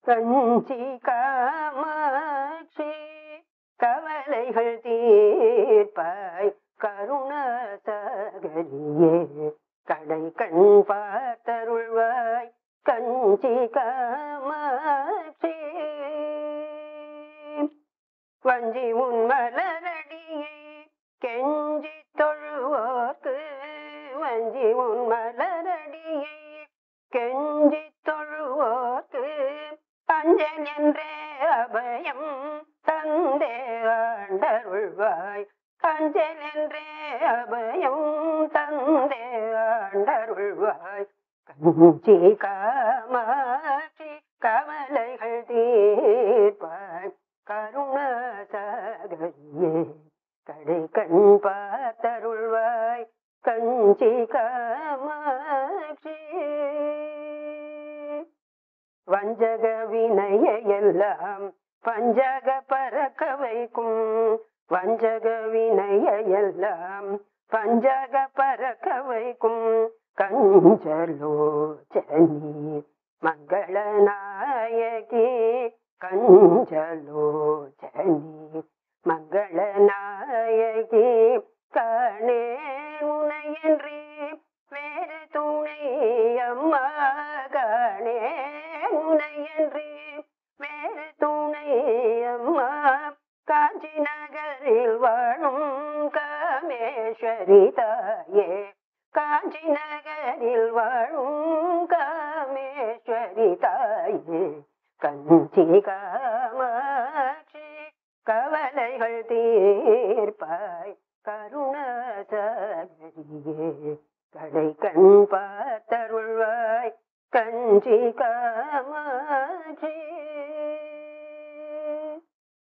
கஞ்சி காமாட்சி கவலைகள் தீர்ப்பாய் கருணாசாகரியே கடை கண் பார்த்தருள்வாய் கஞ்சி காமாட்சி வஞ்சி உன் மலரடியை கெஞ்சி தொழுவோர்க்கு வஞ்சி உன் மலரடியை கெஞ்சி தொழுவோர்க்கு அஞ்சல் என்றே அபயம் தந்தே ஆண்டருள்வாய் அஞ்சல் என்றே அபயம் தந்தே ஆண்டருள்வாய் கஞ்சி காமாட்சி கவலைகள் தீர்ப்பாய் கருணாசாகரியே கடை கண் பார்த்தருள்வாய் கஞ்சி காமாட்சி வஞ்சக வினைய எல்லாம் பஞ்சக பறக்க வைக்கும் வஞ்சக வினைய எல்லாம் பஞ்சக பறக்க வைக்கும் கஞ்சலோச்சனி மங்கள நாயகி கஞ்சலோச்சனி மங்கள நாயகி காணே உனையன்றி வேறு துணை அம்மா காணே உனையன்றி வேறு துணை அம்மா காஞ்சி நகரில் வாழும் காமேஸ்வரி தாயே காஞ்சி நகரில் வாழும் காமேஸ்வரி தாயே கஞ்சி காமாட்சி கவலைகள் தீர்ப்பாய் கருணாசாகரியே கடை கண் பார்த்தருள்வாய் கஞ்சி